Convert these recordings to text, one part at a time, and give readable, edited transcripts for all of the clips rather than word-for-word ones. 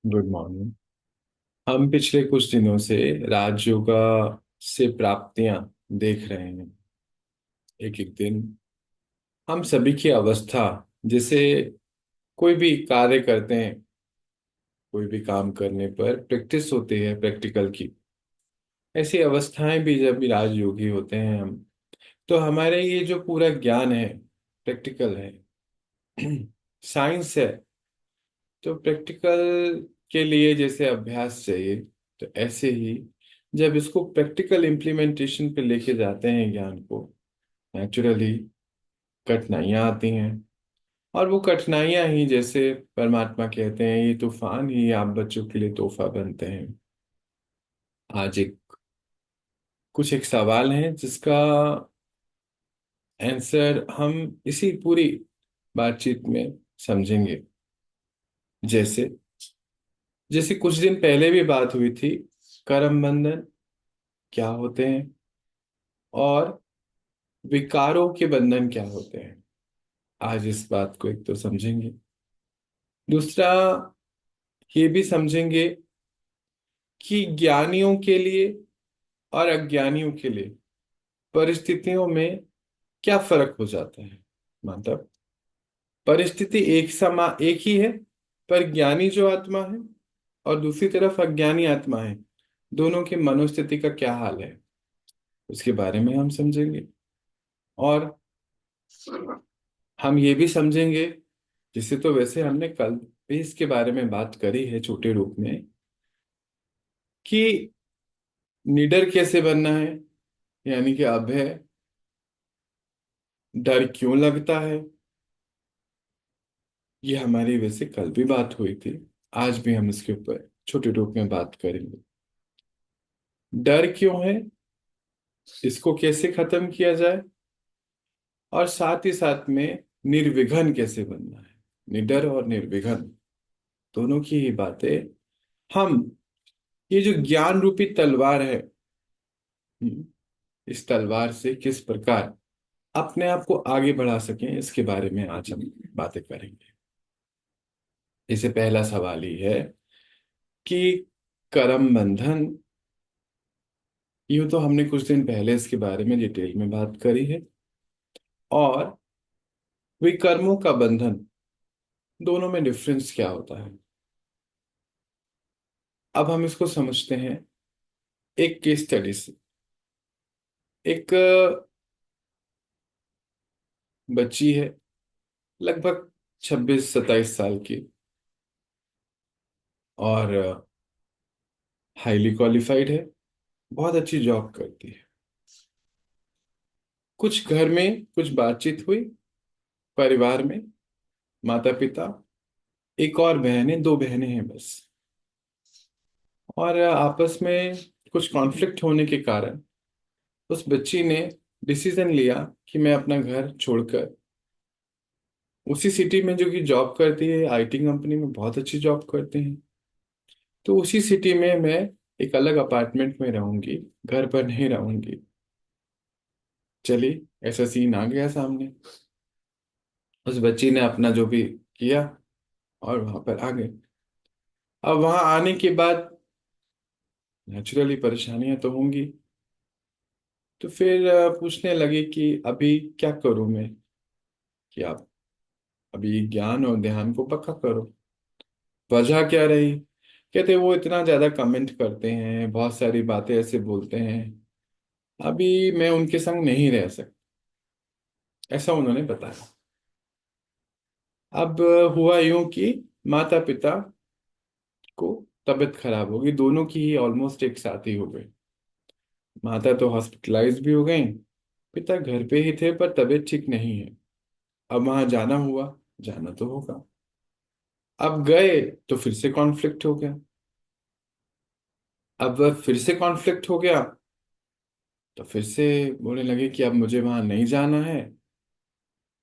Good morning. हम पिछले कुछ दिनों से राजयोगा से प्राप्तियां देख रहे हैं। एक एक दिन हम सभी की अवस्था, जैसे कोई भी कार्य करते हैं, कोई भी काम करने पर प्रैक्टिस होती है प्रैक्टिकल की। ऐसी अवस्थाएं भी जब भी राजयोगी होते हैं हम, तो हमारे ये जो पूरा ज्ञान है, प्रैक्टिकल है, साइंस है। तो प्रैक्टिकल के लिए जैसे अभ्यास चाहिए, तो ऐसे ही जब इसको प्रैक्टिकल इम्प्लीमेंटेशन पे लेके जाते हैं ज्ञान को, नेचुरली कठिनाइयाँ आती हैं। और वो कठिनाइयाँ ही, जैसे परमात्मा कहते हैं, ये तूफान ही आप बच्चों के लिए तोहफा बनते हैं। आज एक सवाल है जिसका आंसर हम इसी पूरी बातचीत में समझेंगे। जैसे जैसे कुछ दिन पहले भी बात हुई थी, करम बंधन क्या होते हैं और विकारों के बंधन क्या होते हैं। आज इस बात को एक तो समझेंगे, दूसरा ये भी समझेंगे कि ज्ञानियों के लिए और अज्ञानियों के लिए परिस्थितियों में क्या फर्क हो जाता है। मतलब परिस्थिति एक ही है, पर ज्ञानी जो आत्मा है और दूसरी तरफ अज्ञानी आत्मा है, दोनों की मनोस्थिति का क्या हाल है, उसके बारे में हम समझेंगे। और हम ये भी समझेंगे, जिसे तो वैसे हमने कल भी इसके बारे में बात करी है छोटे रूप में, कि निडर कैसे बनना है, यानी कि अभय। डर क्यों लगता है, ये हमारी वैसे कल भी बात हुई थी। आज भी हम इसके ऊपर छोटे रूप में बात करेंगे। डर क्यों है, इसको कैसे खत्म किया जाए, और साथ ही साथ में निर्विघ्न कैसे बनना है। निडर और निर्विघ्न दोनों की ही बातें हम, ये जो ज्ञान रूपी तलवार है, इस तलवार से किस प्रकार अपने आप को आगे बढ़ा सकें, इसके बारे में आज हम बातें करेंगे। इसे पहला सवाल ही है कि करम बंधन, यूं तो हमने कुछ दिन पहले इसके बारे में डिटेल में बात करी है। और विकर्मों का बंधन, दोनों में डिफरेंस क्या होता है। अब हम इसको समझते हैं एक केस स्टडी से। एक बच्ची है, लगभग 26-27 साल की, और हाईली क्वालिफाइड है, बहुत अच्छी जॉब करती है। कुछ घर में कुछ बातचीत हुई, परिवार में माता पिता, एक और बहन है, दो बहनें हैं बस। और आपस में कुछ कॉन्फ्लिक्ट होने के कारण उस बच्ची ने डिसीजन लिया कि मैं अपना घर छोड़कर, उसी सिटी में जो कि जॉब करती है, आईटी कंपनी में बहुत अच्छी जॉब करते हैं, तो उसी सिटी में मैं एक अलग अपार्टमेंट में रहूंगी, घर पर नहीं रहूंगी। चलिए, ऐसा सीन आ गया सामने। उस बच्ची ने अपना जो भी किया और वहां पर आ गए। अब वहां आने के बाद नेचुरली परेशानियां तो होंगी। तो फिर पूछने लगे कि अभी क्या करूं मैं, कि आप अभी ज्ञान और ध्यान को पक्का करो। वजह क्या रही, कहते वो इतना ज्यादा कमेंट करते हैं, बहुत सारी बातें ऐसे बोलते हैं, अभी मैं उनके संग नहीं रह सकता, ऐसा उन्होंने बताया। अब हुआ यूं कि माता पिता को तबीयत खराब हो गई, दोनों की ही ऑलमोस्ट एक साथ ही हो गई। माता तो हॉस्पिटलाइज भी हो गई, पिता घर पे ही थे पर तबीयत ठीक नहीं है। अब वहां जाना हुआ, जाना तो होगा। अब गए तो फिर से कॉन्फ्लिक्ट हो गया। अब वह फिर से कॉन्फ्लिक्ट हो गया, तो फिर से बोलने लगे कि अब मुझे वहां नहीं जाना है,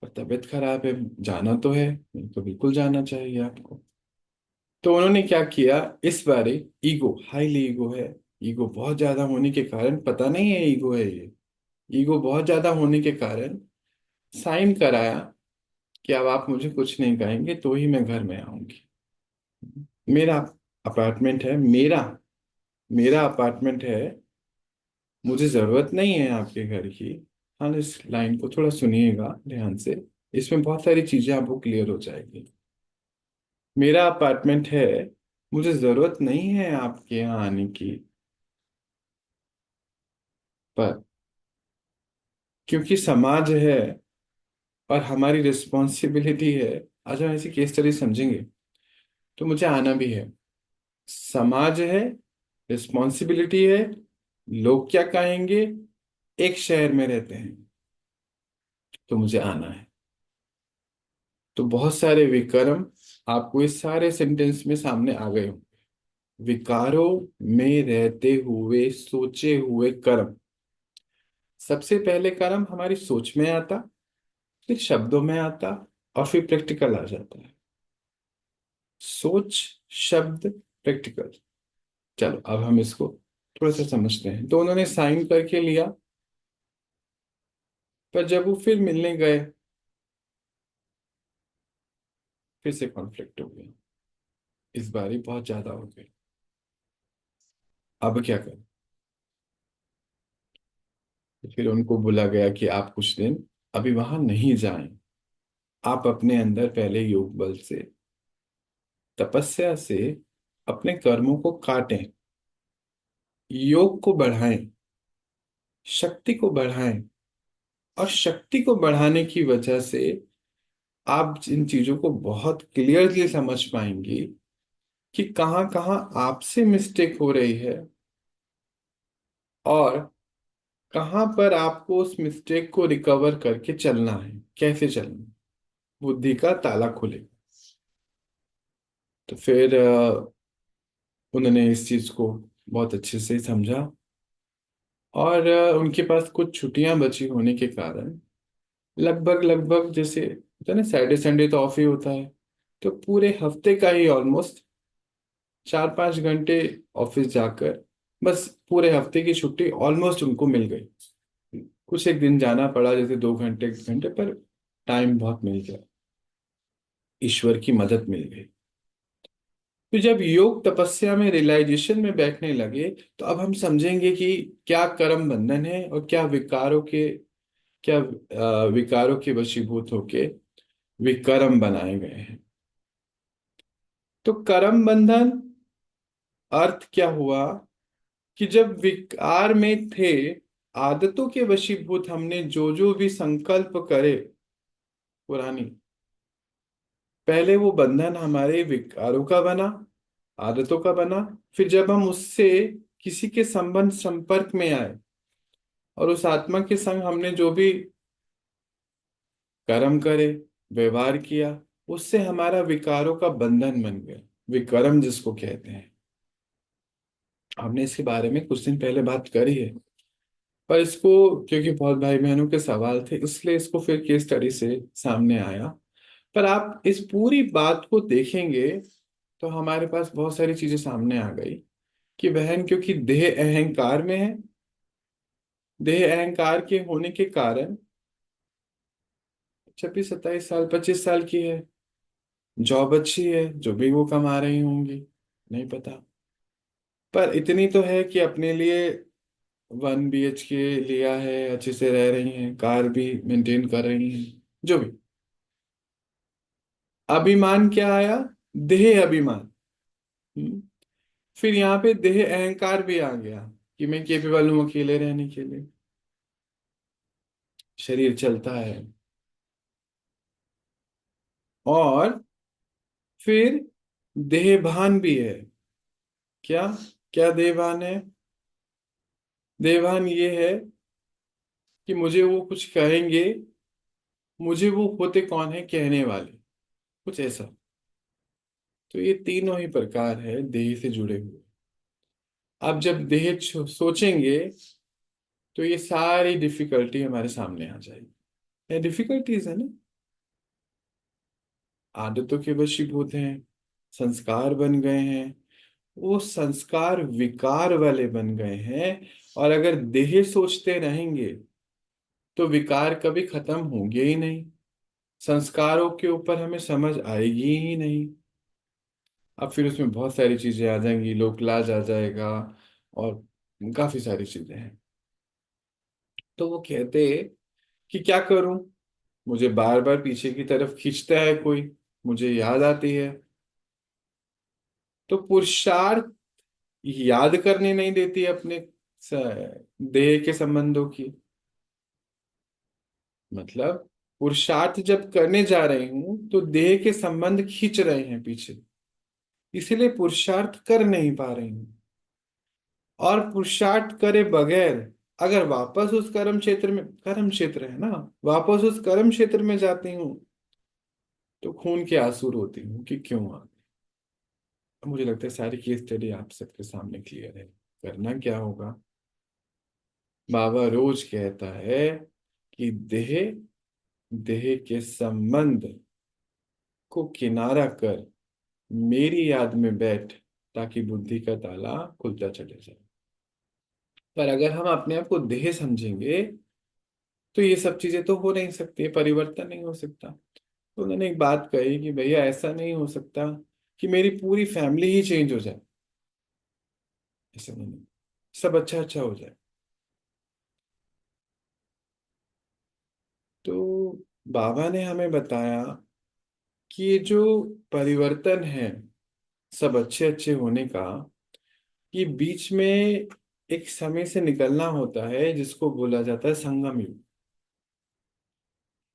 पर तबीयत खराब है, जाना तो है, मेरे को बिल्कुल जाना चाहिए आपको। तो उन्होंने क्या किया, इस बारे ईगो, हाईली ईगो है, ईगो बहुत ज्यादा होने के कारण, पता नहीं है ईगो है ये, ईगो बहुत ज्यादा होने के कारण साइन कराया कि अब आप मुझे कुछ नहीं कहेंगे तो ही मैं घर में आऊंगी। मेरा अपार्टमेंट है मेरा, मेरा अपार्टमेंट है, मुझे जरूरत नहीं है आपके घर की। हाँ, इस लाइन को थोड़ा सुनिएगा ध्यान से, इसमें बहुत सारी चीजें आपको क्लियर हो जाएगी। मेरा अपार्टमेंट है, मुझे जरूरत नहीं है आपके यहाँ आने की, पर क्योंकि समाज है और हमारी रिस्पॉन्सिबिलिटी है, आज हम ऐसी केस स्टडी समझेंगे, तो मुझे आना भी है। समाज है, रिस्पॉन्सिबिलिटी है, लोग क्या कहेंगे, एक शहर में रहते हैं, तो मुझे आना है। तो बहुत सारे विकर्म आपको इस सारे सेंटेंस में सामने आ गए हो। विकारों में रहते हुए सोचे हुए कर्म। सबसे पहले कर्म हमारी सोच में आता, फिर शब्दों में आता, और फिर प्रैक्टिकल आ जाता है। सोच, शब्द, प्रैक्टिकल। चलो अब हम इसको थोड़ा सा समझते हैं। तो उन्होंने साइन करके लिया, पर जब वो फिर मिलने गए, फिर से कॉन्फ्लिक्ट हो गया। इस बार ही बहुत ज्यादा हो गई। अब क्या करें? तो फिर उनको बोला गया कि आप कुछ दिन अभी वहां नहीं जाएं। आप अपने अंदर पहले योग बल से, तपस्या से अपने कर्मों को काटें, योग को बढ़ाएं, शक्ति को बढ़ाएं। और शक्ति को बढ़ाने की वजह से आप इन चीजों को बहुत क्लियरली समझ पाएंगी कि कहाँ कहाँ आपसे मिस्टेक हो रही है, और कहाँ पर आपको उस मिस्टेक को रिकवर करके चलना है, कैसे चलना है। बुद्धि का ताला खुलेगा। तो फिर उन्होंने इस चीज को बहुत अच्छे से समझा, और उनके पास कुछ छुट्टियां बची होने के कारण, लगभग लगभग जैसे होता है ना, सैटरडे संडे तो ऑफ ही होता है, तो पूरे हफ्ते का ही ऑलमोस्ट 4-5 घंटे ऑफिस जाकर, बस पूरे हफ्ते की छुट्टी ऑलमोस्ट उनको मिल गई। कुछ एक दिन जाना पड़ा, जैसे 2 घंटे 1 घंटे, पर टाइम बहुत मिल गया, ईश्वर की मदद मिल गई। तो जब योग तपस्या में रियलाइजेशन में बैठने लगे, तो अब हम समझेंगे कि क्या कर्म बंधन है और क्या विकारों के, क्या विकारों के वशीभूत होके विकर्म बनाए गए हैं। तो कर्म बंधन अर्थ क्या हुआ, कि जब विकार में थे, आदतों के वशीभूत हमने जो जो भी संकल्प करे पुरानी, पहले वो बंधन हमारे विकारों का बना, आदतों का बना। फिर जब हम उससे किसी के संबंध संपर्क में आए, और उस आत्मा के संग हमने जो भी कर्म करे, व्यवहार किया, उससे हमारा विकारों का बंधन बन गया, विकर्म जिसको कहते हैं। हमने इसके बारे में कुछ दिन पहले बात करी है, पर इसको, क्योंकि बहुत भाई बहनों के सवाल थे, इसलिए इसको फिर केस स्टडी से सामने आया। पर आप इस पूरी बात को देखेंगे, तो हमारे पास बहुत सारी चीजें सामने आ गई, कि बहन क्योंकि देह अहंकार में है, देह अहंकार के होने के कारण 26 27 साल 25 साल की है, जॉब अच्छी है, जो भी वो कमा रही होंगी, नहीं पता, पर इतनी तो है कि अपने लिए 1 BHK लिया है, अच्छे से रह रही हैं, कार भी मेंटेन कर रही हैं, जो भी। अभिमान क्या आया? देह अभिमान। हम्म। फिर यहाँ पे देह अहंकार भी आ गया, कि मैं केपेबल हूँ अकेले रहने के लिए, शरीर चलता है। और फिर देहभान भी है। क्या? क्या देहभान है? देहभान ये है कि मुझे वो कुछ कहेंगे, मुझे वो होते कौन है कहने वाले, कुछ ऐसा। तो ये तीनों ही प्रकार है देह से जुड़े हुए। अब जब देह सोचेंगे, तो ये सारी डिफिकल्टी हमारे सामने आ जाएगी। ये डिफिकल्टीज है ना, आदतों के वशीभूत हैं, संस्कार बन गए हैं, वो संस्कार विकार वाले बन गए हैं। और अगर देह सोचते रहेंगे, तो विकार कभी खत्म होंगे ही नहीं, संस्कारों के ऊपर हमें समझ आएगी ही नहीं। अब फिर उसमें बहुत सारी चीजें आ जाएंगी, लोक लाज आ जाएगा, और काफी सारी चीजें हैं। तो वो कहते कि क्या करूं, मुझे बार बार पीछे की तरफ खींचता है कोई, मुझे याद आती है। तो पुरुषार्थ याद करने नहीं देती अपने देह के संबंधों की। मतलब पुरुषार्थ जब करने जा रही हूं तो देह के संबंध खींच रहे हैं पीछे, इसीलिए पुरुषार्थ कर नहीं पा रही हूं। और पुरुषार्थ करे बगैर अगर वापस उस कर्म क्षेत्र में, कर्म क्षेत्र है ना, वापस उस कर्म क्षेत्र में जाती हूँ तो खून के आंसू रोती हूँ कि क्यों आ गए। मुझे लगता है सारी केस स्टडी आप सबके सामने क्लियर है। करना क्या होगा, बाबा रोज कहता है कि देह, देह के संबंध को किनारा कर मेरी याद में बैठ, ताकि बुद्धि का ताला खुलता चले जाए। पर अगर हम अपने आप को देह समझेंगे तो ये सब चीजें तो हो नहीं सकती, परिवर्तन नहीं हो सकता। तो उन्होंने एक बात कही कि भैया ऐसा नहीं हो सकता कि मेरी पूरी फैमिली ही चेंज हो जाए, ऐसा नहीं, सब अच्छा अच्छा हो जाए। तो बाबा ने हमें बताया कि ये जो परिवर्तन है सब अच्छे अच्छे होने का, ये बीच में एक समय से निकलना होता है जिसको बोला जाता है संगम युग।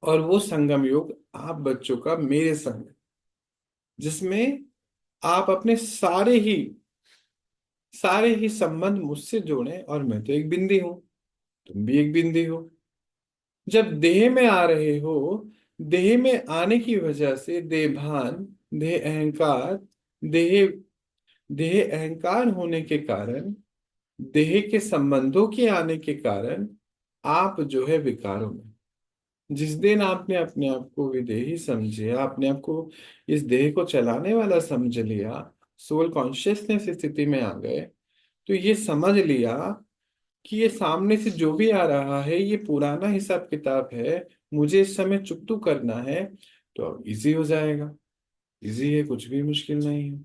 और वो संगम युग आप बच्चों का मेरे संग, जिसमें आप अपने सारे ही संबंध मुझसे जोड़ें, और मैं तो एक बिंदी हूं, तुम भी एक बिंदी हो। जब देह में आ रहे हो, देह में आने की वजह से देह भान, देह अहंकार, देह देह अहंकार होने के कारण, देह के संबंधों के आने के कारण आप जो है विकारों में। जिस दिन आपने अपने आप को विदेही समझे, अपने आप को इस देह को चलाने वाला समझ लिया, सोल कॉन्शियसनेस स्थिति में आ गए, तो ये समझ लिया कि ये सामने से जो भी आ रहा है ये पुराना हिसाब किताब है, मुझे इस समय चुकतू करना है, तो अब इजी हो जाएगा। इजी है, कुछ भी मुश्किल नहीं है।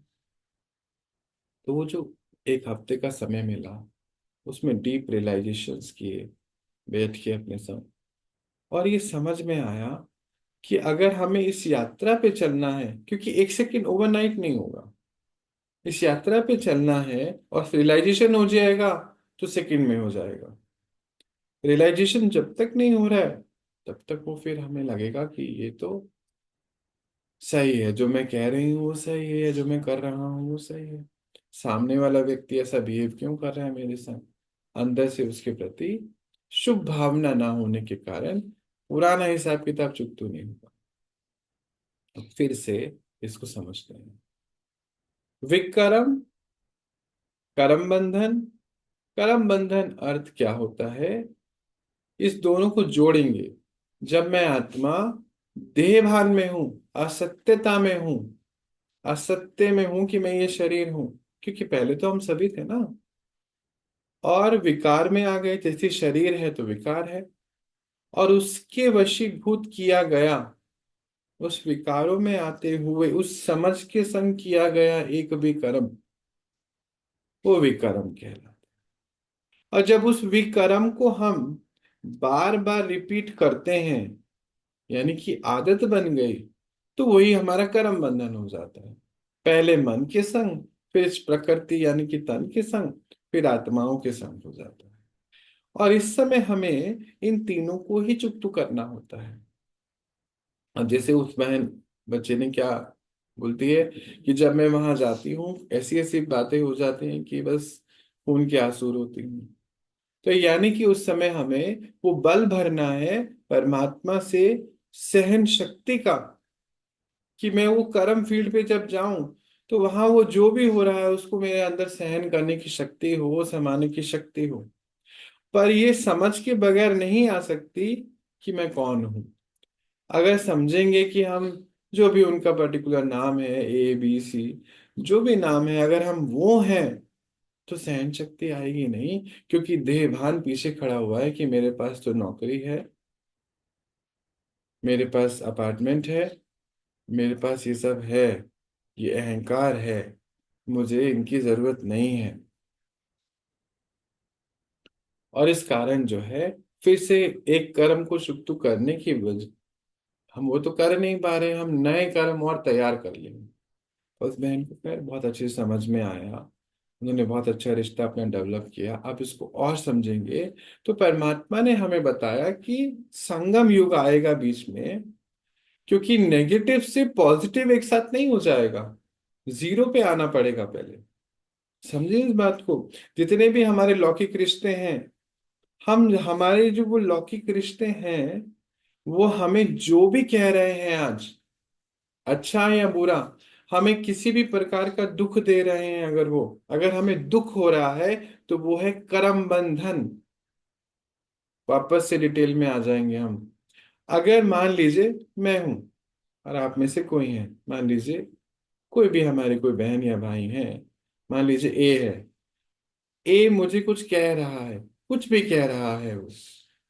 तो वो जो एक हफ्ते का समय मिला, उसमें डीप रियलाइजेशंस किए, बैठ के अपने संग, और ये समझ में आया कि अगर हमें इस यात्रा पे चलना है, क्योंकि एक सेकंड ओवरनाइट नहीं होगा, इस यात्रा पे चलना है, और रियलाइजेशन हो जाएगा तो सेकंड में हो जाएगा। रियलाइजेशन जब तक नहीं हो रहा है तब तक वो फिर हमें लगेगा कि ये तो सही है, जो मैं कह रही हूँ वो सही है, जो मैं कर रहा हूँ वो सही है। सामने वाला व्यक्ति ऐसा बिहेव क्यों कर रहा है मेरे साथ, अंदर से उसके प्रति शुभ भावना ना होने के कारण पुराना हिसाब किताब चुकता नहीं होगा। तो फिर से इसको समझते हैं। विकर्म, कर्म बंधन। कर्म बंधन अर्थ क्या होता है, इस दोनों को जोड़ेंगे। जब मैं आत्मा देह भान में हूं, असत्यता में हूं, असत्य में हूं कि मैं ये शरीर हूं, क्योंकि पहले तो हम सभी थे ना, और विकार में आ गए, जैसे शरीर है तो विकार है, और उसके वशीभूत किया गया, उस विकारों में आते हुए उस समझ के संग किया गया एक भी कर्म, वो विकर्म कहलाता। और जब उस विकर्म को हम बार बार रिपीट करते हैं, यानी कि आदत बन गई, तो वही हमारा कर्म बंधन हो जाता है। पहले मन के संग, फिर इस प्रकृति यानी कि तन के संग, फिर आत्माओं के संग हो जाता है। और इस समय हमें इन तीनों को ही चुकता करना होता है। अब जैसे उस बहन बच्चे ने क्या बोलती है कि जब मैं वहां जाती हूँ ऐसी ऐसी बातें हो जाती हैं कि बस खून के आंसू रोती हूँ। तो यानी कि उस समय हमें वो बल भरना है परमात्मा से, सहन शक्ति का, कि मैं वो कर्म फील्ड पे जब जाऊं तो वहां वो जो भी हो रहा है उसको मेरे अंदर सहन करने की शक्ति हो, समाने की शक्ति हो। पर ये समझ के बगैर नहीं आ सकती कि मैं कौन हूं। अगर समझेंगे कि हम, जो भी उनका पर्टिकुलर नाम है, ABC, जो भी नाम है, अगर हम वो हैं तो सहन शक्ति आएगी नहीं, क्योंकि देह भान पीछे खड़ा हुआ है कि मेरे पास तो नौकरी है, मेरे पास अपार्टमेंट है, मेरे पास ये सब है, ये अहंकार है, मुझे इनकी जरूरत नहीं है। और इस कारण जो है, फिर से एक कर्म को शुभ करने की वजह, हम वो तो कर नहीं पा रहे, हम नए कर्म और तैयार कर लेंगे। उस बहन को खैर बहुत अच्छे से समझ में आया, उन्होंने बहुत अच्छा रिश्ता अपना डेवलप किया। अब इसको और समझेंगे तो परमात्मा ने हमें बताया कि संगम युग आएगा बीच में, क्योंकि नेगेटिव से पॉजिटिव एक साथ नहीं हो जाएगा, जीरो पे आना पड़ेगा पहले। समझे इस बात को। जितने भी हमारे लौकिक रिश्ते हैं, हम हमारे जो वो लौकिक रिश्ते हैं, वो हमें जो भी कह रहे हैं आज, अच्छा या बुरा, हमें किसी भी प्रकार का दुख दे रहे हैं, अगर हमें दुख हो रहा है, तो वो है कर्म बंधन। वापस से डिटेल में आ जाएंगे हम। अगर मान लीजिए मैं हूं और आप में से कोई है, मान लीजिए कोई भी हमारे कोई बहन या भाई है, मान लीजिए ए है। ए मुझे कुछ कह रहा है, कुछ भी कह रहा है वो,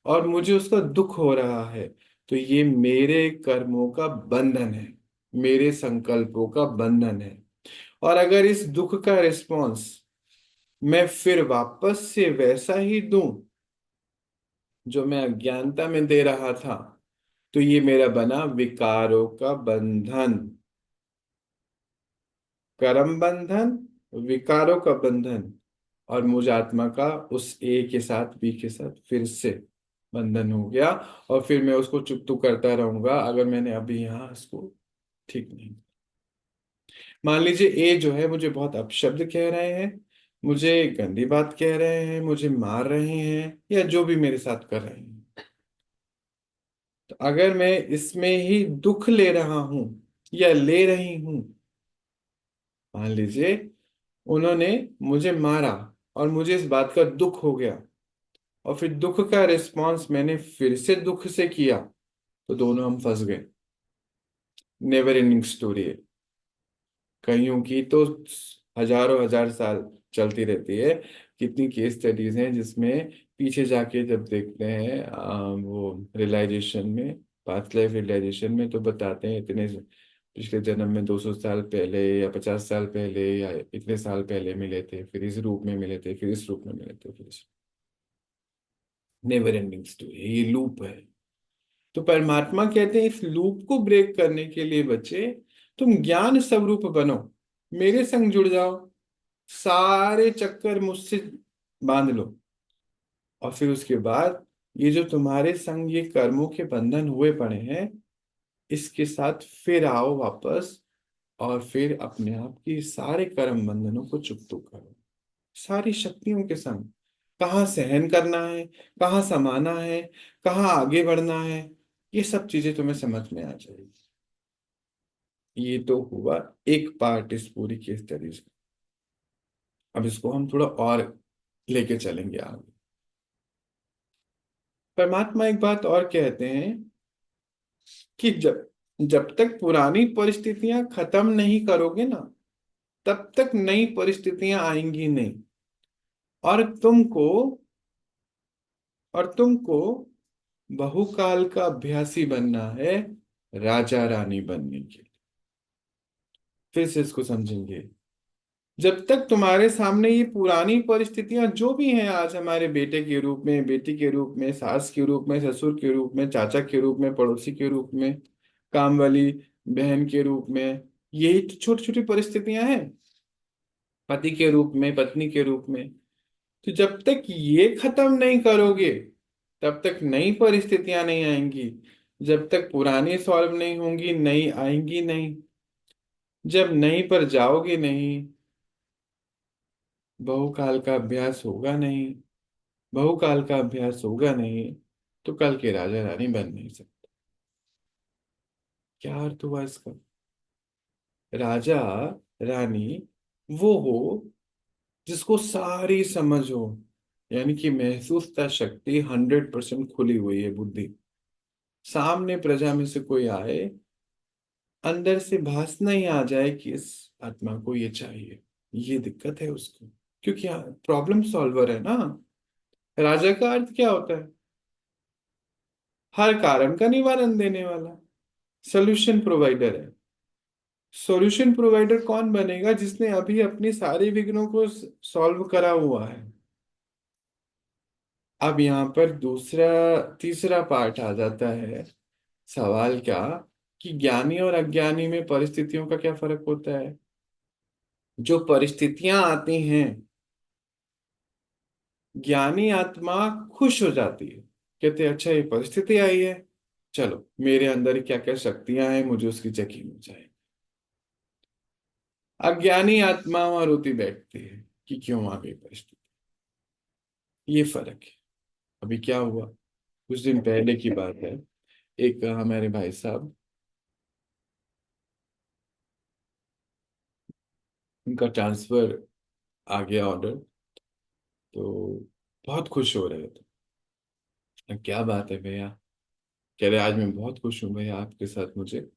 और मुझे उसका दुख हो रहा है, तो ये मेरे कर्मों का बंधन है, मेरे संकल्पों का बंधन है। और अगर इस दुख का रिस्पॉन्स मैं फिर वापस से वैसा ही दूं जो मैं अज्ञानता में दे रहा था, तो ये मेरा बना विकारों का बंधन। कर्म बंधन, विकारों का बंधन, और मुझ आत्मा का उस ए के साथ, बी के साथ फिर से बंधन हो गया। और फिर मैं उसको चुप तो करता रहूंगा अगर मैंने अभी यहाँ इसको ठीक नहीं। मान लीजिए ए जो है मुझे बहुत अपशब्द कह रहे हैं, मुझे गंदी बात कह रहे हैं, मुझे मार रहे हैं, या जो भी मेरे साथ कर रहे हैं, तो अगर मैं इसमें ही दुख ले रहा हूं या ले रही हूं, मान लीजिए उन्होंने मुझे मारा और मुझे इस बात का दुख हो गया, और फिर दुख का रिस्पॉन्स मैंने फिर से दुख से किया, तो दोनों हम फंस गए। नेवर एंडिंग स्टोरी है। कईयों की तो हजारों हजार साल चलती रहती है। कितनी केस स्टडीज हैं जिसमें पीछे जाके जब देखते हैं वो रियलाइजेशन में, पास्ट लाइफ रियलाइजेशन में, तो बताते हैं इतने पिछले जन्म में 200 साल पहले या 50 साल पहले या इतने साल पहले मिले थे, फिर इस रूप में मिले थे, फिर इस रूप में मिले थे, फिर इस। नेवर एंडिंग स्टोरी, ये लूप है। तो परमात्मा कहते हैं इस लूप को ब्रेक करने के लिए बच्चे, तुम ज्ञान स्वरूप बनो, मेरे संग जुड़ जाओ, सारे चक्कर मुझसे बांध लो। और फिर उसके बाद ये जो तुम्हारे संग ये कर्मों के बंधन हुए पड़े हैं, इसके साथ फिर आओ वापस, और फिर अपने आप की सारे कर्म बंधनों को चुकतो करो, सारी शक्तियों के संग। कहाँ सहन करना है, कहाँ समाना है, कहाँ आगे बढ़ना है, ये सब चीजें तुम्हें समझ में आ जाएगी। ये तो हुआ एक पार्ट इस पूरी केस स्टडीज का। अब इसको हम थोड़ा और लेके चलेंगे आगे। परमात्मा एक बात और कहते हैं कि जब जब तक पुरानी परिस्थितियां खत्म नहीं करोगे ना, तब तक नई परिस्थितियां आएंगी नहीं। और तुमको और तुमको बहुकाल का अभ्यासी बनना है, राजा रानी बनने के लिए। फिर से इसको समझेंगे। जब तक तुम्हारे सामने ये पुरानी परिस्थितियां जो भी हैं, आज हमारे बेटे के रूप में, बेटी के रूप में, सास के रूप में, ससुर के रूप में, चाचा के रूप में, पड़ोसी के रूप में, काम वाली बहन के रूप में, यही तो छोटी छोटी परिस्थितियां हैं, पति के रूप में, पत्नी के रूप में। तो जब तक ये खत्म नहीं करोगे, तब तक नई परिस्थितियां नहीं आएंगी। जब तक पुरानी सॉल्व नहीं होंगी, नई आएंगी नहीं। जब नई पर जाओगे नहीं, बहुकाल का अभ्यास होगा नहीं, बहुकाल का अभ्यास होगा नहीं, तो कल के राजा रानी बन नहीं सकते। क्या अर्थ हुआ इसका। राजा रानी वो हो जिसको सारी समझ हो, यानी कि महसूसता शक्ति 100% खुली हुई है, बुद्धि। सामने प्रजा में से कोई आए, अंदर से भासना ही आ जाए कि इस आत्मा को ये चाहिए, ये दिक्कत है उसको। क्योंकि प्रॉब्लम सॉल्वर है ना। राजा का अर्थ क्या होता है? हर कारण का निवारण देने वाला, सोल्यूशन प्रोवाइडर है। सॉल्यूशन प्रोवाइडर कौन बनेगा जिसने अभी अपनी सारी विघ्नों को सॉल्व करा हुआ है। अब यहाँ पर दूसरा तीसरा पार्ट आ जाता है सवाल का, कि ज्ञानी और अज्ञानी में परिस्थितियों का क्या फर्क होता है। जो परिस्थितियां आती हैं, ज्ञानी आत्मा खुश हो जाती है, कहते हैं अच्छा ये परिस्थिति आई है, चलो मेरे अंदर क्या क्या शक्तियां हैं मुझे उसकी चेकिंग हो जाए। अज्ञानी आत्मा वहां रोती बैठती है कि क्यों आ गई परिस्थिति। ये फर्क है। अभी क्या हुआ, कुछ दिन पहले की बात है। एक हमारे भाई साहब, उनका ट्रांसफर आ गया ऑर्डर, तो बहुत खुश हो रहे थे। क्या बात है भैया, कह रहे आज मैं बहुत खुश हूँ भैया, आपके साथ मुझे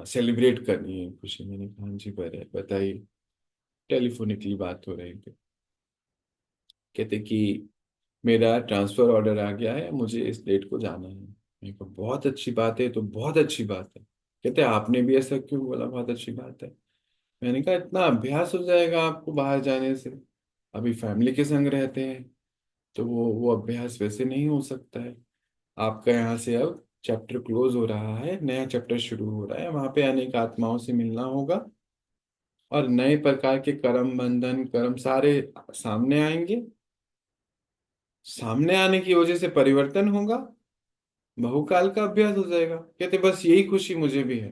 सेलिब्रेट करनी है खुशी। मैंने कहा "हाँ जी बड़े बताइए"। टेलीफोनिकली बात हो रही थी। कहते कि मेरा ट्रांसफर ऑर्डर आ गया है, मुझे इस डेट को जाना है। मैंने कहा बहुत अच्छी बात है, तो बहुत अच्छी बात है। कहते आपने भी ऐसा क्यों बोला बहुत अच्छी बात है। मैंने कहा इतना अभ्यास हो जाएगा आपको बाहर जाने से, अभी फैमिली के संग रहते हैं, तो वो अभ्यास वैसे नहीं हो सकता है। आपका यहाँ से अब चैप्टर क्लोज हो रहा है, नया चैप्टर शुरू हो रहा है, वहां पे अनेक आत्माओं से मिलना होगा, और नए प्रकार के कर्म बंधन कर्म सारे सामने आएंगे। सामने आने की वजह से परिवर्तन होगा, बहुकाल का अभ्यास हो जाएगा। कहते बस यही खुशी मुझे भी है।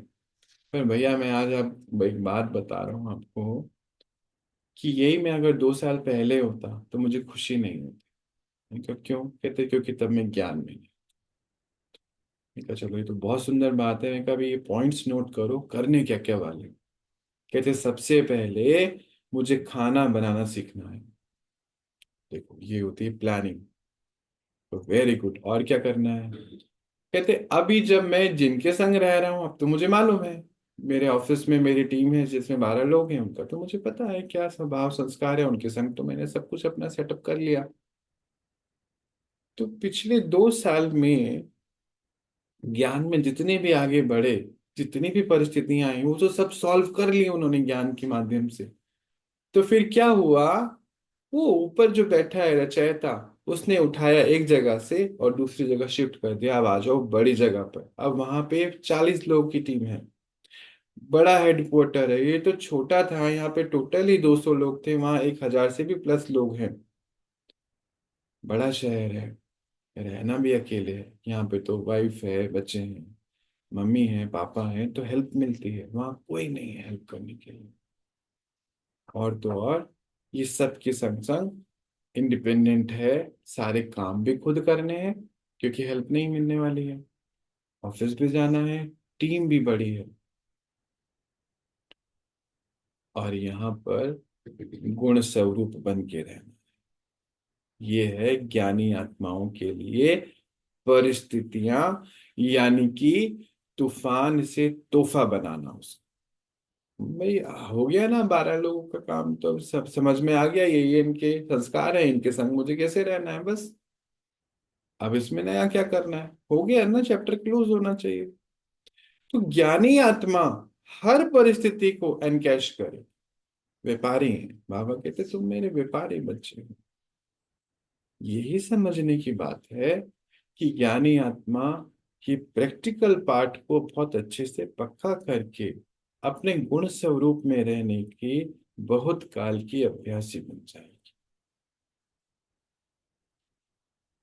पर भैया मैं आज आप एक बात बता रहा हूँ आपको, कि यही मैं अगर 2 साल पहले होता तो मुझे खुशी नहीं होती। मैंने कहा क्यों, कहते क्योंकि तब मैं ज्ञान में नहीं। मैंने कहा चलो ये तो बहुत सुंदर बात है। मैंने कहा अभी ये पॉइंट्स नोट करो, करने क्या क्या वाले। कहते सबसे पहले मुझे खाना बनाना सीखना है। देखो ये होती है प्लानिंग। तो वेरी गुड, और क्या करना है। कहते अभी जब मैं जिनके संग रह रहा हूँ अब तो मुझे मालूम है, मेरे ऑफिस में मेरी टीम है जिसमें 12 लोग हैं, उनका तो मुझे पता है क्या स्वभाव संस्कार है, उनके संग तो मैंने सब कुछ अपना सेटअप कर लिया। तो पिछले 2 साल में ज्ञान में जितने भी आगे बढ़े, जितनी भी परिस्थितियां आई वो तो सब सॉल्व कर ली उन्होंने ज्ञान के माध्यम से। तो फिर क्या हुआ, वो ऊपर जो बैठा है रचयिता, उसने उठाया एक जगह से और दूसरी जगह शिफ्ट कर दिया, अब आ जाओ बड़ी जगह पर। अब वहां पे 40 लोग की टीम है, बड़ा हेडक्वार्टर है। ये तो छोटा था, यहाँ पे टोटल ही 200 लोग थे, वहां 1,000 से भी प्लस लोग हैं। बड़ा शहर है, रहना भी अकेले है। यहाँ पे तो वाइफ है, बच्चे हैं, मम्मी है, पापा है, तो हेल्प मिलती है। वहां कोई नहीं है हेल्प करने के लिए। और तो और ये सब के संग संग इंडिपेंडेंट है, सारे काम भी खुद करने हैं क्योंकि हेल्प नहीं मिलने वाली है, ऑफिस भी जाना है, टीम भी बड़ी है। और यहाँ पर गुण स्वरूप बन के रहना, ये है ज्ञानी आत्माओं के लिए परिस्थितियां, यानी कि तूफान से तोहफा बनाना। उस भाई हो गया ना 12 लोगों का काम, तो अब सब समझ में आ गया, ये इनके संस्कार है, इनके संग मुझे कैसे रहना है बस। अब इसमें नया क्या करना है, हो गया ना, चैप्टर क्लोज होना चाहिए। तो ज्ञानी आत्मा हर परिस्थिति को एनकैश करे। व्यापारी हैं, बाबा कहते तुम मेरे व्यापारी बच्चे हो। यही समझने की बात है कि ज्ञानी आत्मा की प्रैक्टिकल पार्ट को बहुत अच्छे से पक्का करके अपने गुण स्वरूप में रहने की बहुत काल की अभ्यासी बन जाएगी।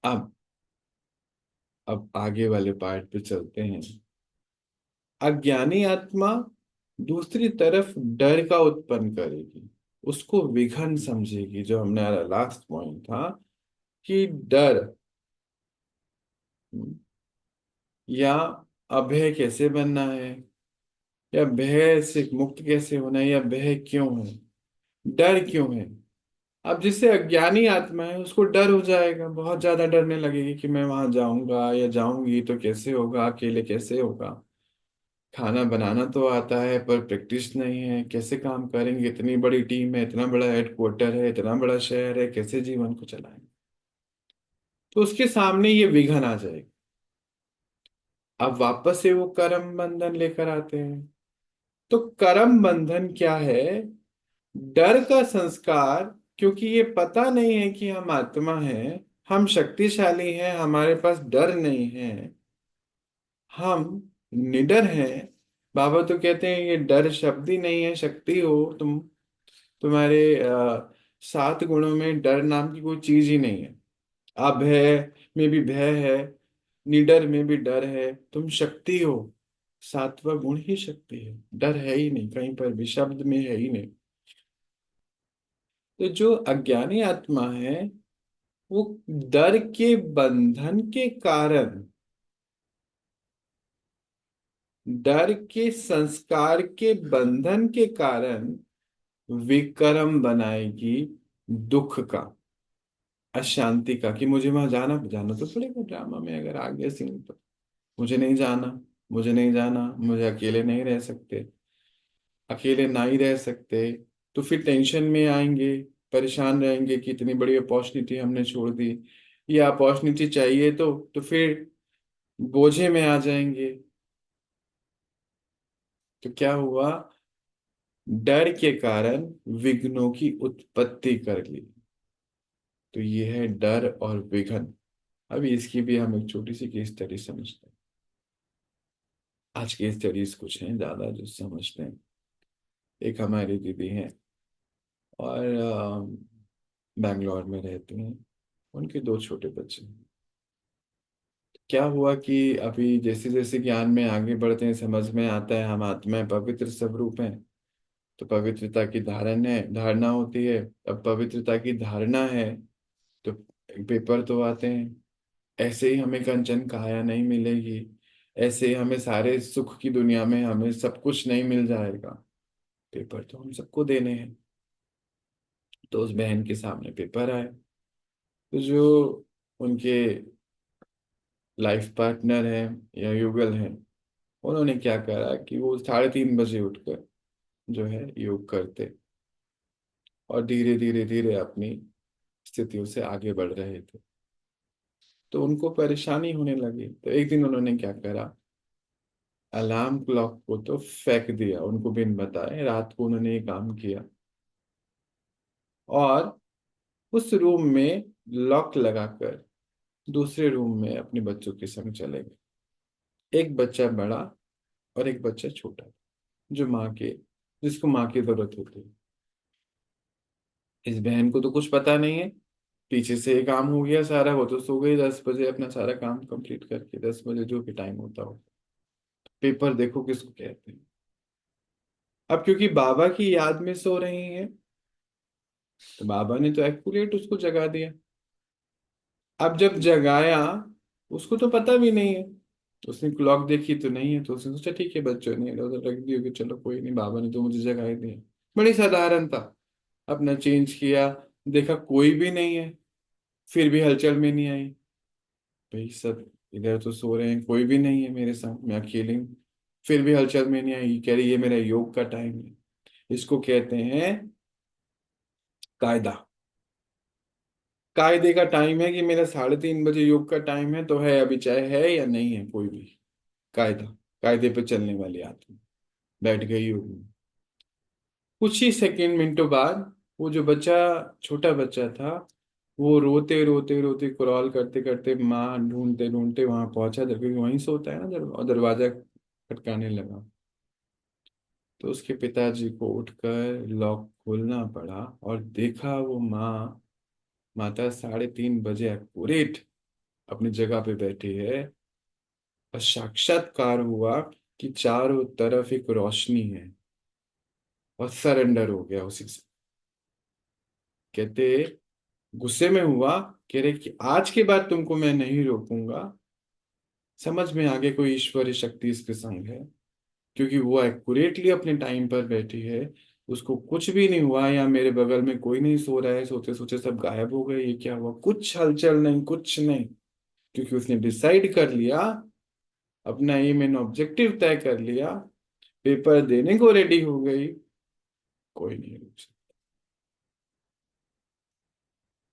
अब अब आगे वाले पार्ट पे चलते हैं। अज्ञानी आत्मा दूसरी तरफ डर का उत्पन्न करेगी, उसको विघन समझेगी, जो हमारा लास्ट पॉइंट था, कि डर या अभय कैसे बनना है, या भय से मुक्त कैसे होना है, या भय क्यों है, डर क्यों है। अब जिससे अज्ञानी आत्मा है उसको डर हो जाएगा, बहुत ज्यादा डरने लगेगी कि मैं वहां जाऊंगा या जाऊंगी तो कैसे होगा, अकेले कैसे होगा, खाना बनाना तो आता है पर प्रैक्टिस नहीं है, कैसे काम करेंगे, इतनी बड़ी टीम है, इतना बड़ा हेडक्वार्टर है, इतना बड़ा शहर है, कैसे जीवन को चलाएंगे। तो उसके सामने ये विघन आ जाएगा। अब वापस से वो कर्म बंधन लेकर आते हैं। तो कर्म बंधन क्या है? डर का संस्कार। क्योंकि ये पता नहीं है कि हम आत्मा हैं, हम शक्तिशाली हैं, हमारे पास डर नहीं है, हम निडर हैं। बाबा तो कहते हैं ये डर शब्द ही नहीं है, शक्ति हो तुम। तुम्हारे 7 गुणों में डर नाम की कोई चीज ही नहीं है। अभय में भी भय है, निडर में भी डर है, तुम शक्ति हो। 7वां गुण ही शक्ति है, डर है ही नहीं, कहीं पर भी शब्द में है ही नहीं। तो जो अज्ञानी आत्मा है, वो डर के बंधन के कारण, डर के संस्कार के बंधन के कारण विकर्म बनाएगी, दुख का, अशांति का, कि मुझे वहां जाना जाना तो पड़ेगा, ड्रामा में अगर आ गया सीन तो। मुझे नहीं जाना, मुझे नहीं जाना, मुझे अकेले नहीं रह सकते, अकेले ना ही रह सकते। तो फिर टेंशन में आएंगे, परेशान रहेंगे कि इतनी बड़ी अपॉर्चुनिटी हमने छोड़ दी, ये अपॉर्चुनिटी चाहिए तो फिर बोझे में आ जाएंगे। तो क्या हुआ? डर के कारण विघ्नों की उत्पत्ति कर ली। तो ये है डर और विघ्न। अभी इसकी भी हम एक छोटी सी केस स्टडी समझते हैं। आज केस स्टडीज कुछ हैं ज्यादा जो समझते हैं। एक हमारी दीदी हैं, और बैंगलोर में रहती हैं। उनके 2 छोटे बच्चे हैं। क्या हुआ कि अभी जैसे जैसे ज्ञान में आगे बढ़ते हैं, समझ में आता है हम आत्मा पवित्र स्वरूप हैं। तो पवित्रता की धारणा होती है। अब पवित्रता की धारणा है, तो पेपर तो आते हैं। ऐसे ही हमें कंचन काया नहीं मिलेगी, ऐसे ही हमें सारे सुख की दुनिया में हमें सब कुछ नहीं मिल जाएगा। पेपर तो हम सबको देने हैं। तो उस बहन के सामने पेपर आए, तो जो उनके लाइफ पार्टनर हैं या युगल हैं, उन्होंने क्या करा कि वो 3:30 बजे उठकर जो है योग करते, और धीरे धीरे धीरे अपनी स्थितियों से आगे बढ़ रहे थे। तो उनको परेशानी होने लगी, तो एक दिन उन्होंने क्या करा, अलार्म क्लॉक को तो फेंक दिया, उनको बिन बताए रात को उन्होंने ये काम किया। और उस रूम में लॉक लगाकर दूसरे रूम में अपने बच्चों के संग चले गए। एक बच्चा बड़ा और एक बच्चा छोटा, जो माँ के जिसको माँ की जरूरत होती है। इस बहन को तो कुछ पता नहीं है, पीछे से ये काम हो गया सारा, वो तो सो गई 10 बजे अपना सारा काम कंप्लीट करके, 10 बजे जो भी टाइम होता हो। पेपर देखो किसको कहते हैं। अब क्योंकि बाबा की याद में सो रही हैं, तो बाबा ने तो एक्यूरेट उसको जगा दिया। अब जब जगाया, उसको तो पता भी नहीं है, तो उसने क्लॉक देखी तो नहीं है, तो उसने सोचा ठीक है बच्चों ने इधर उधर रख दी होगी, चलो कोई नहीं, बाबा ने तो मुझे जगा ही दिया। बड़ी साधारण था। अपना चेंज किया, देखा कोई भी नहीं है, फिर भी हलचल में नहीं आई। भाई सब इधर तो सो रहे हैं, कोई भी नहीं है मेरे साथ, मैं अकेले हूँ। फिर भी हलचल में नहीं आई, कह रही ये मेरा योग का टाइम है। इसको कहते हैं कायदा। कायदे का टाइम है कि मेरा 3:30 बजे योग का टाइम है, तो है अभी, चाहे है या नहीं है कोई भी। कायदा, कायदे पे चलने वाली आदमी बैठ गई योग में। कुछ ही सेकंड मिनटों बाद वो जो बच्चा, छोटा बच्चा था, वो रोते रोते रोते क्रॉल करते करते माँ ढूंढते ढूंढते वहां पहुंचा, क्योंकि वहीं से होता है ना, दरवाजा खटकाने लगा। तो उसके पिताजी को उठकर लॉक खोलना पड़ा, और देखा वो माता 3:30 बजे एक्यूरेट अपनी जगह पे बैठी है। और साक्षात्कार हुआ कि चारों तरफ एक रोशनी है, और सरेंडर हो गया उसी से। कहते, गुस्से में हुआ, कह रहे कि आज के बाद तुमको मैं नहीं रोकूंगा। समझ में आ गया कोई ईश्वरी शक्ति इसके संग है, क्योंकि वो एक्यूरेटली अपने टाइम पर बैठी है। उसको कुछ भी नहीं हुआ, या मेरे बगल में कोई नहीं सो रहा है, सोते सोते सब गायब हो गए, ये क्या हुआ, कुछ हलचल नहीं, कुछ नहीं। क्योंकि उसने डिसाइड कर लिया, अपना एम एंड ऑब्जेक्टिव तय कर लिया, पेपर देने को रेडी हो गई। कोई नहीं रुक सकता।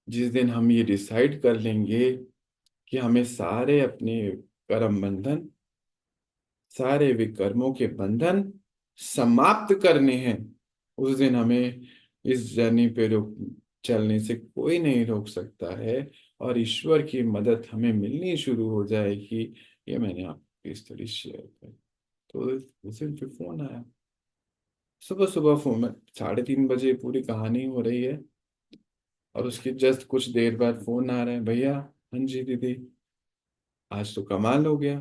जिस दिन हम ये डिसाइड कर लेंगे कि हमें सारे अपने कर्म बंधन, सारे विकर्मों के बंधन समाप्त करने हैं, उस दिन हमें इस जर्नी पे रोक चलने से कोई नहीं रोक सकता है। और ईश्वर की मदद हमें मिलनी शुरू हो जाएगी। ये मैंने आपकी स्टोरी शेयर की। तो उस दिन फिर फोन आया, सुबह सुबह फोन में 3:30 बजे पूरी कहानी हो रही है, और उसके जस्ट कुछ देर बाद फोन आ रहा है, भैया हाँ जी दीदी, आज तो कमाल हो गया।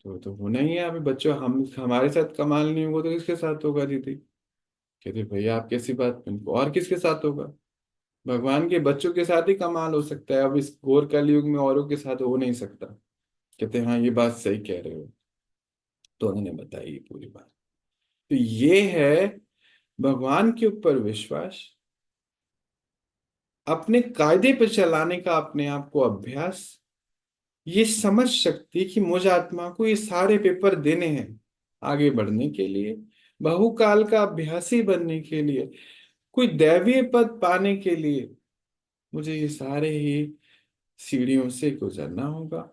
तो होना ही है, अभी बच्चों हम हमारे साथ कमाल नहीं होगा तो किसके साथ होगा दीदी? कहते भैया आप कैसी बात, इनको और किसके साथ होगा? भगवान के बच्चों के साथ ही कमाल हो सकता है, अब इस घोर कलयुग में औरों के साथ हो नहीं सकता। कहते हाँ ये बात सही कह रहे हो। तो उन्होंने बताई ये पूरी बात। तो ये है भगवान के ऊपर विश्वास, अपने कायदे पर चलाने का अपने आप को अभ्यास, ये समझ शक्ति कि मुझ आत्मा को ये सारे पेपर देने हैं आगे बढ़ने के लिए, बहुकाल का अभ्यासी बनने के लिए, कोई दैवीय पद पाने के लिए मुझे ये सारे ही सीढ़ियों से गुजरना होगा।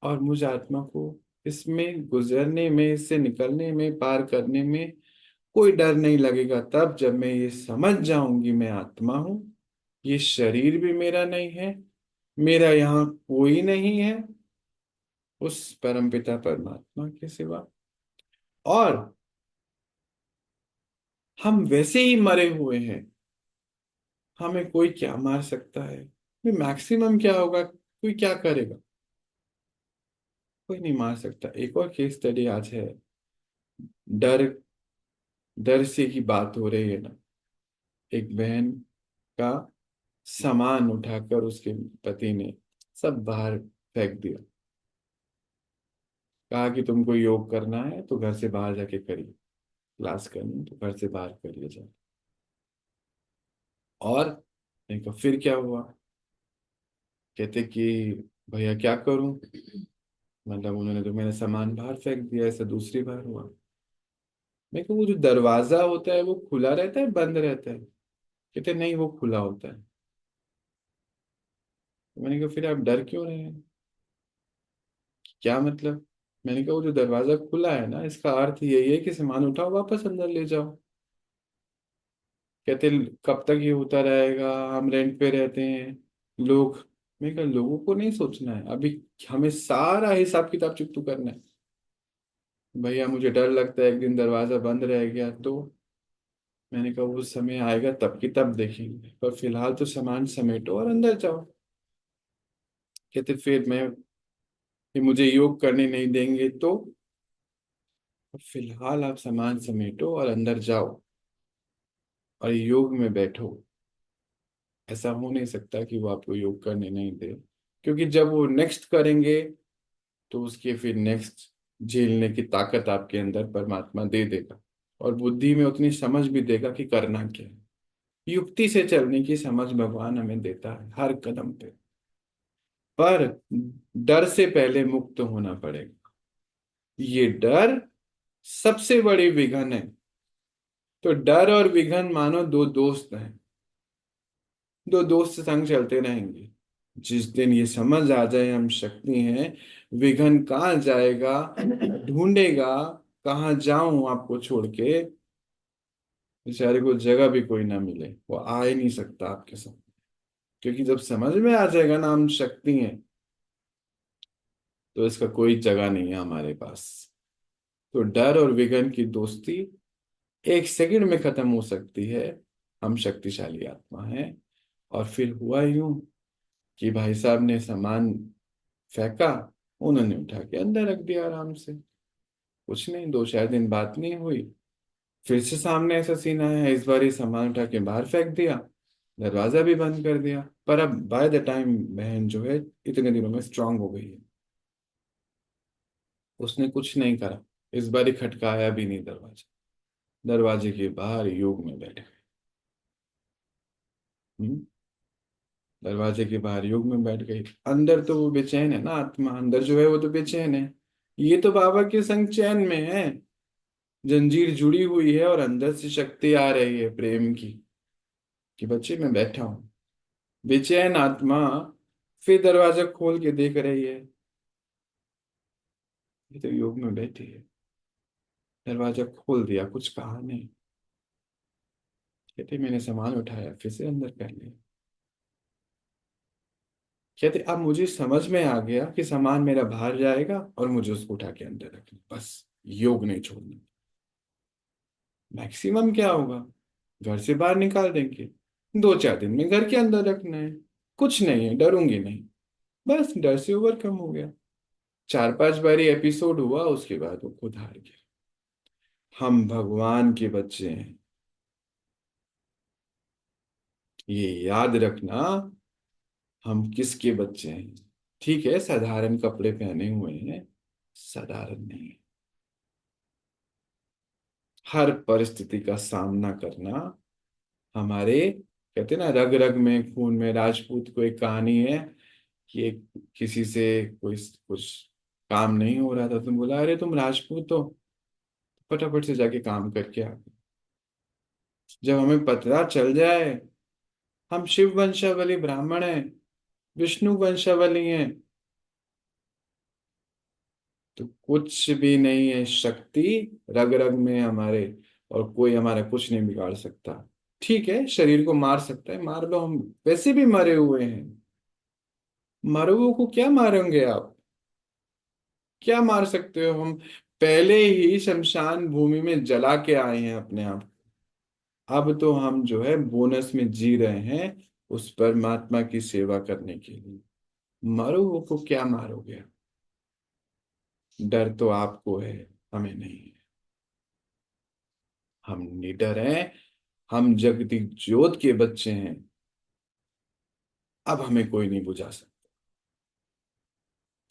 और मुझ आत्मा को इसमें गुजरने में, इससे निकलने में, पार करने में कोई डर नहीं लगेगा तब जब मैं ये समझ जाऊंगी मैं आत्मा हूं, ये शरीर भी मेरा नहीं है, मेरा यहाँ कोई नहीं है उस परमपिता परमात्मा के सिवा। और हम वैसे ही मरे हुए हैं, हमें कोई क्या मार सकता है? मैक्सिमम क्या होगा, कोई क्या करेगा? कोई नहीं मार सकता। एक और केस स्टडी आज है। डर, डर से की बात हो रही है ना, एक बहन का सामान उठाकर उसके पति ने सब बाहर फेंक दिया। कहा कि तुमको योग करना है तो घर से बाहर जाके करिए, क्लास करनी है तो घर से बाहर करिए जाए। और नहीं तो फिर क्या हुआ? कहते कि भैया क्या करूं, मतलब उन्होंने तो मेरा सामान बाहर फेंक दिया, ऐसा दूसरी बार हुआ। मैं को वो जो दरवाजा होता है वो खुला रहता है बंद रहता है? कहते नहीं वो खुला होता है। तो मैंने कहा फिर आप डर क्यों रहे हैं, क्या मतलब? मैंने कहा वो जो दरवाजा खुला है ना, इसका अर्थ यही है कि सामान उठाओ वापस अंदर ले जाओ। कहते कब तक ये होता रहेगा, हम रेंट पे रहते हैं, लोग। मैं कहा लोगों को नहीं सोचना है अभी, हमें सारा हिसाब किताब चुकता करना है। भैया मुझे डर लगता है एक दिन दरवाजा बंद रह गया तो। मैंने कहा वो समय आएगा तब की तब देखेंगे, पर फिलहाल तो सामान समेटो और अंदर जाओ। कहते फिर मैं, कि मुझे योग करने नहीं देंगे तो? फिलहाल आप सामान समेटो और अंदर जाओ और योग में बैठो। ऐसा हो नहीं सकता कि वो आपको योग करने नहीं दे, क्योंकि जब वो नेक्स्ट करेंगे तो उसके फिर नेक्स्ट झेलने की ताकत आपके अंदर परमात्मा दे देगा, और बुद्धि में उतनी समझ भी देगा कि करना क्या है। युक्ति से चलने की समझ भगवान हमें देता है हर कदम पे। पर डर से पहले मुक्त होना पड़ेगा। ये डर सबसे बड़ी विघन है। तो डर और विघन मानो दो दोस्त हैं, दो दोस्त संग चलते रहेंगे। जिस दिन ये समझ आ जाए हम शक्ति हैं, विघन कहाँ जाएगा, ढूंढेगा, कहाँ जाऊं आपको छोड़ के, बेचारे को जगह भी कोई ना मिले, वो आ ही नहीं सकता आपके साथ। क्योंकि जब समझ में आ जाएगा ना हम शक्ति हैं, तो इसका कोई जगह नहीं है हमारे पास। तो डर और विघन की दोस्ती एक सेकंड में खत्म हो सकती है, हम शक्तिशाली आत्मा हैं। और फिर हुआ यूं कि भाई साहब ने सामान फेंका, उन्होंने उठा के अंदर रख दिया आराम से। कुछ नहीं, 2-4 दिन बात नहीं हुई, फिर से सामने ऐसा सीन आया, इस बार ही सामान उठा के बाहर फेंक दिया, दरवाजा भी बंद कर दिया। पर अब बाय द टाइम बहन जो है इतने दिनों में स्ट्रांग हो गई है, उसने कुछ नहीं करा, इस बार ही खटकाया भी नहीं दरवाजा, दरवाजे के बाहर योग में बैठे। हम्म, दरवाजे के बाहर योग में बैठ गई। अंदर तो वो बेचैन है ना, आत्मा अंदर जो है वो तो बेचैन है। ये तो बाबा के संग चैन में है, जंजीर जुड़ी हुई है, और अंदर से शक्ति आ रही है प्रेम की, कि बच्चे मैं बैठा हूं। बेचैन आत्मा फिर दरवाजा खोल के देख रही है, ये तो योग में बैठी है। दरवाजा खोल दिया, कुछ कहा नहीं। कहते मैंने सामान उठाया, फिर से अंदर कर लिया। कहते अब मुझे समझ में आ गया कि सामान मेरा बाहर जाएगा और मुझे उसको उठा के अंदर रखना, बस। योग नहीं छोड़ना। मैक्सिमम क्या होगा, घर से बाहर निकाल देंगे, 2-4 दिन में घर के अंदर रखना है। कुछ नहीं है, डरूंगी नहीं। बस डर से ओवरकम हो गया। 4-5 बारी एपिसोड हुआ, उसके बाद वो खुद हार गया। हम भगवान के बच्चे हैं, ये याद रखना। हम किसके बच्चे हैं? ठीक है, साधारण कपड़े पहने हुए हैं, साधारण नहीं है। हर परिस्थिति का सामना करना हमारे, कहते हैं ना, रग रग में, खून में। राजपूत को एक कहानी है कि एक किसी से कोई कुछ काम नहीं हो रहा था, तुम बोला अरे तुम राजपूत हो, फटाफट से जाके काम करके आ गए। जब हमें पता चल जाए हम शिव वंशावली ब्राह्मण हैं, विष्णु वंशावली हैं, तो कुछ भी नहीं है शक्ति रग रग में हमारे, और कोई हमारा कुछ नहीं बिगाड़ सकता। ठीक है, शरीर को मार सकता है, मार लो, हम वैसे भी मरे हुए हैं। मरे हुए को क्या मारेंगे आप? क्या मार सकते हो? हम पहले ही शमशान भूमि में जला के आए हैं अपने आप। अब तो हम जो है बोनस में जी रहे हैं, उस परमात्मा की सेवा करने के लिए। मरो वो को क्या मारोगे? डर तो आपको है, हमें नहीं है। हम निडर हैं, हम जगती ज्योत के बच्चे हैं। अब हमें कोई नहीं बुझा सकता।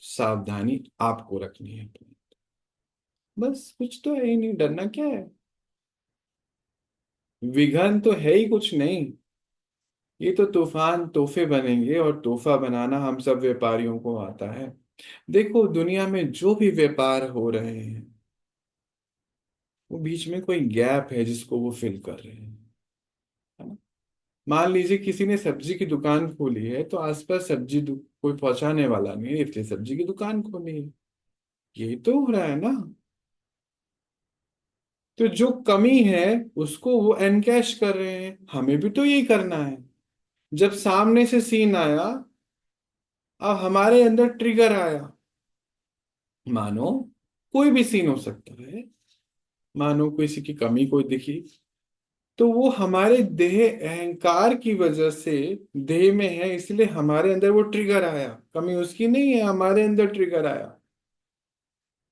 सावधानी आपको रखनी है अपनी। बस, कुछ तो है ही नहीं, डरना क्या है? विघन तो है ही कुछ नहीं। ये तो तूफान तोहफे बनेंगे, और तोहफा बनाना हम सब व्यापारियों को आता है। देखो, दुनिया में जो भी व्यापार हो रहे हैं, वो बीच में कोई गैप है जिसको वो फिल कर रहे हैं, है ना? मान लीजिए किसी ने सब्जी की दुकान खोली है, तो आसपास कोई पहुंचाने वाला नहीं है, इसलिए सब्जी की दुकान खोली है। यही तो हो रहा है ना। तो जो कमी है उसको वो एनकैश कर रहे हैं, हमें भी तो यही करना है। जब सामने से सीन आया, अब हमारे अंदर ट्रिगर आया। मानो कोई भी सीन हो सकता है, मानो किसी की कमी कोई दिखी, तो वो हमारे देह अहंकार की वजह से देह में है, इसलिए हमारे अंदर वो ट्रिगर आया। कमी उसकी नहीं है, हमारे अंदर ट्रिगर आया।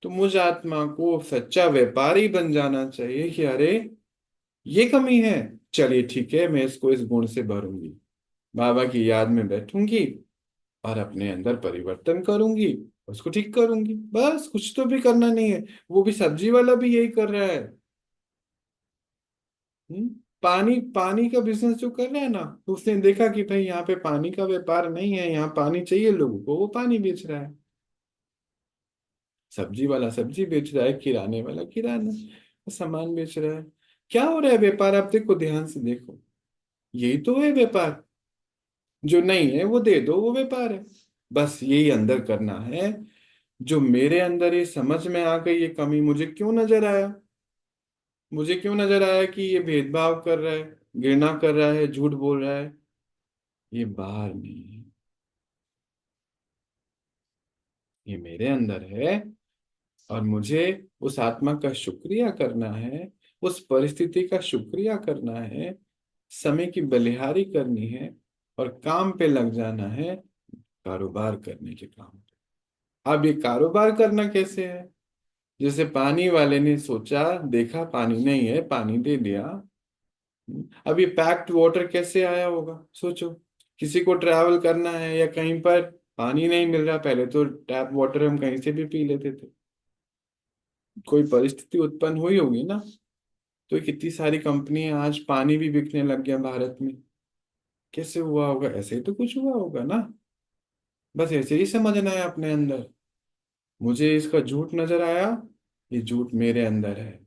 तो मुझ आत्मा को सच्चा व्यापारी बन जाना चाहिए कि अरे, ये कमी है, चलिए ठीक है, मैं इसको इस गुण से भरूंगी, बाबा की याद में बैठूंगी, और अपने अंदर परिवर्तन करूंगी, उसको ठीक करूंगी। बस, कुछ तो भी करना नहीं है। वो भी सब्जी वाला भी यही कर रहा है। हम्म? पानी पानी का बिजनेस जो कर रहा है ना, तो उसने देखा कि भाई यहाँ पे पानी का व्यापार नहीं है, यहाँ पानी चाहिए लोगों को, वो पानी बेच रहा है। सब्जी वाला सब्जी बेच रहा है, किराने वाला किराना सामान बेच रहा है। क्या हो रहा है व्यापार? आप देखो, ध्यान से देखो, यही तो है व्यापार। जो नहीं है वो दे दो, वो व्यापार है। बस यही अंदर करना है। जो मेरे अंदर ये समझ में आ गई, ये कमी मुझे क्यों नजर आया, मुझे क्यों नजर आया कि ये भेदभाव कर रहा है, घृणा कर रहा है, झूठ बोल रहा है, ये बाहर नहीं है, ये मेरे अंदर है। और मुझे उस आत्मा का शुक्रिया करना है, उस परिस्थिति का शुक्रिया करना है, समय की बलिहारी करनी है, और काम पे लग जाना है, कारोबार करने के काम पे। अब ये कारोबार करना कैसे है? जैसे पानी वाले ने सोचा, देखा पानी नहीं है, पानी दे दिया। अब ये पैक्ड वाटर कैसे आया होगा, सोचो। किसी को ट्रैवल करना है या कहीं पर पानी नहीं मिल रहा, पहले तो टैप वाटर हम कहीं से भी पी लेते थे, कोई परिस्थिति उत्पन्न हुई होगी ना। तो कितनी सारी कंपनियां, आज पानी भी बिकने लग गया भारत में। कैसे हुआ होगा? ऐसे ही तो कुछ हुआ होगा ना। बस ऐसे ही समझना है अपने अंदर। मुझे इसका झूठ नजर आया, ये झूठ मेरे अंदर है,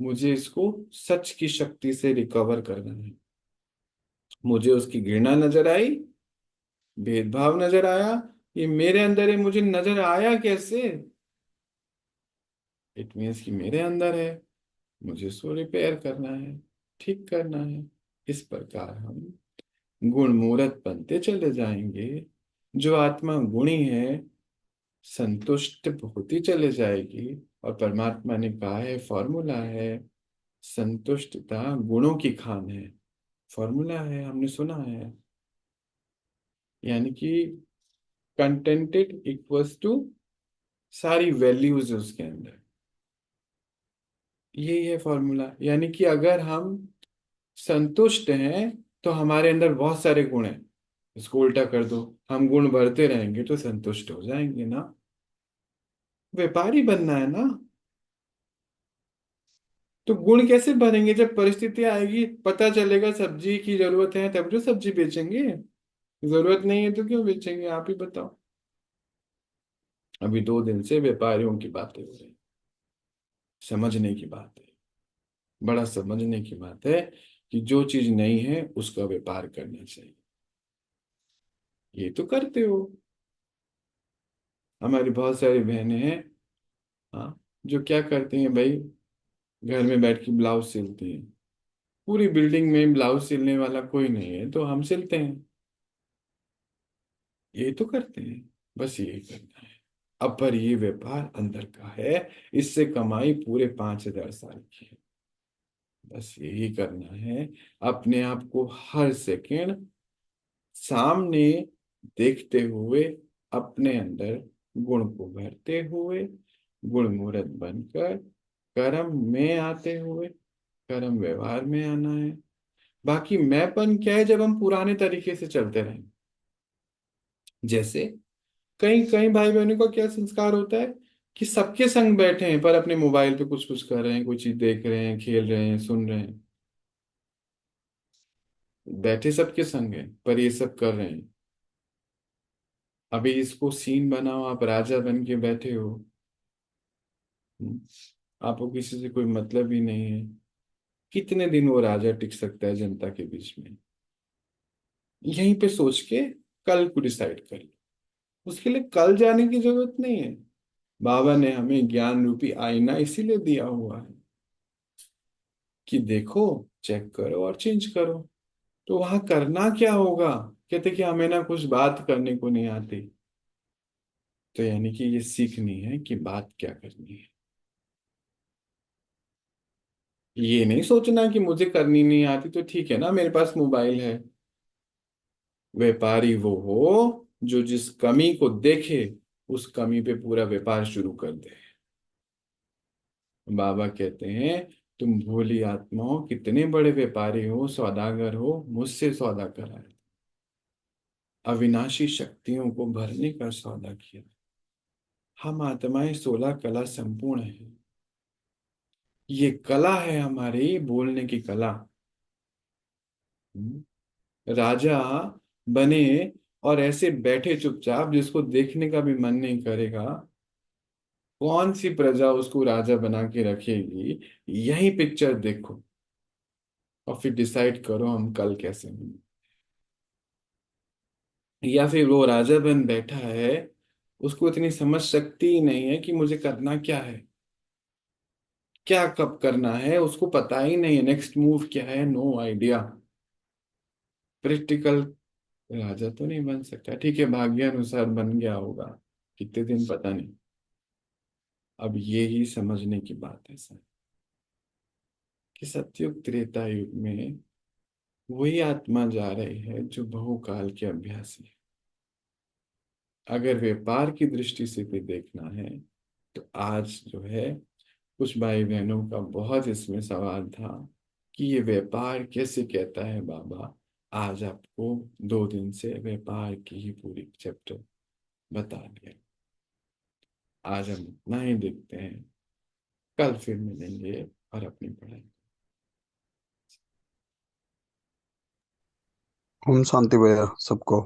मुझे इसको सच की शक्ति से रिकवर करना है। मुझे उसकी घृणा नजर आई, भेदभाव नजर आया, ये मेरे अंदर है, मुझे नजर आया कैसे? इट मीन्स कि मेरे अंदर है, मुझे उसको रिपेयर करना है, ठीक करना है। इस प्रकार हम गुण मूर्त बनते चले जाएंगे। जो आत्मा गुणी है संतुष्ट होती चले जाएगी। और परमात्मा ने कहा है, फॉर्मूला है, संतुष्टता गुणों की खान है। फॉर्मूला है, हमने सुना है। यानी कि कंटेंटेड इक्वल्स टू सारी वैल्यूज उसके अंदर। यही है फॉर्मूला। यानी कि अगर हम संतुष्ट हैं तो हमारे अंदर बहुत सारे गुण हैं। इसको उल्टा कर दो, हम गुण बढ़ते रहेंगे तो संतुष्ट हो जाएंगे ना। व्यापारी बनना है ना। तो गुण कैसे भरेंगे? जब परिस्थिति आएगी, पता चलेगा सब्जी की जरूरत है तब जो सब्जी बेचेंगे। जरूरत नहीं है तो क्यों बेचेंगे? आप ही बताओ। अभी 2 दिन से व्यापारियों की बातें हो रही। समझने की बात है, बड़ा समझने की बात है कि जो चीज नहीं है उसका व्यापार करना चाहिए। ये तो करते हो। हमारी बहुत सारी बहनें हैं, हाँ, जो क्या करती हैं भाई, घर में बैठ के ब्लाउज सिलती हैं। पूरी बिल्डिंग में ब्लाउज सिलने वाला कोई नहीं है तो हम सिलते हैं। ये तो करते हैं। बस यही करना है। अब पर ये व्यापार अंदर का है। इससे कमाई पूरे 5,000 साल की है। बस यही करना है। अपने आप को हर सेकंड सामने देखते हुए, अपने अंदर गुण को भरते हुए, गुण मूर्त बनकर कर्म में आते हुए, कर्म व्यवहार में आना है। बाकी मैंपन क्या है? जब हम पुराने तरीके से चलते रहें। जैसे कई कई भाई बहनों का क्या संस्कार होता है कि सबके संग बैठे हैं पर अपने मोबाइल पे कुछ कुछ कर रहे हैं, कोई चीज देख रहे हैं, खेल रहे हैं, सुन रहे हैं। बैठे सबके संग हैं पर ये सब कर रहे हैं। अभी इसको सीन बनाओ, आप राजा बन के बैठे हो। हम्म, आपको किसी से कोई मतलब ही नहीं है। कितने दिन वो राजा टिक सकता है जनता के बीच में? यहीं पे सोच के कल को डिसाइड कर लो। उसके लिए कल जाने की जरूरत नहीं है। बाबा ने हमें ज्ञान रूपी आईना इसीलिए दिया हुआ है कि देखो, चेक करो और चेंज करो। तो वहां करना क्या होगा? कहते कि हमें ना कुछ बात करने को नहीं आती। तो यानी कि ये सीखनी है कि बात क्या करनी है। ये नहीं सोचना कि मुझे करनी नहीं आती तो ठीक है ना, मेरे पास मोबाइल है। व्यापारी वो हो जो जिस कमी को देखे उस कमी पे पूरा व्यापार शुरू कर दे। बाबा कहते हैं, तुम भोली आत्माओं कितने बड़े व्यापारी हो, सौदागर हो, मुझसे सौदा कराए। अविनाशी शक्तियों को भरने का सौदा किया। हम आत्माएं 16 कला संपूर्ण है। ये कला है हमारी बोलने की कला। राजा बने और ऐसे बैठे चुपचाप जिसको देखने का भी मन नहीं करेगा, कौन सी प्रजा उसको राजा बना के रखेगी? यही पिक्चर देखो और फिर डिसाइड करो हम कल कैसे बने। या फिर वो राजा बन बैठा है, उसको इतनी समझ शक्ति ही नहीं है कि मुझे करना क्या है, क्या कब करना है उसको पता ही नहीं है, नेक्स्ट मूव क्या है, नो आइडिया। प्रैक्टिकल राजा तो नहीं बन सकता। ठीक है, भाग्य अनुसार बन गया होगा, कितने दिन पता नहीं। अब ये ही समझने की बात है सर, कि सतयुग त्रेता युग में वही आत्मा जा रही है जो बहुकाल के अभ्यासी है। अगर व्यापार की दृष्टि से भी देखना है तो आज जो है, कुछ भाई बहनों का बहुत इसमें सवाल था कि ये व्यापार कैसे कहता है बाबा। आज आपको 2 दिन से व्यापार की ही पूरी चैप्टर बता दिया। आज हम इतना ही देखते हैं, कल फिर मिलेंगे और अपनी पढ़ाई। ओम शांति भैया सबको।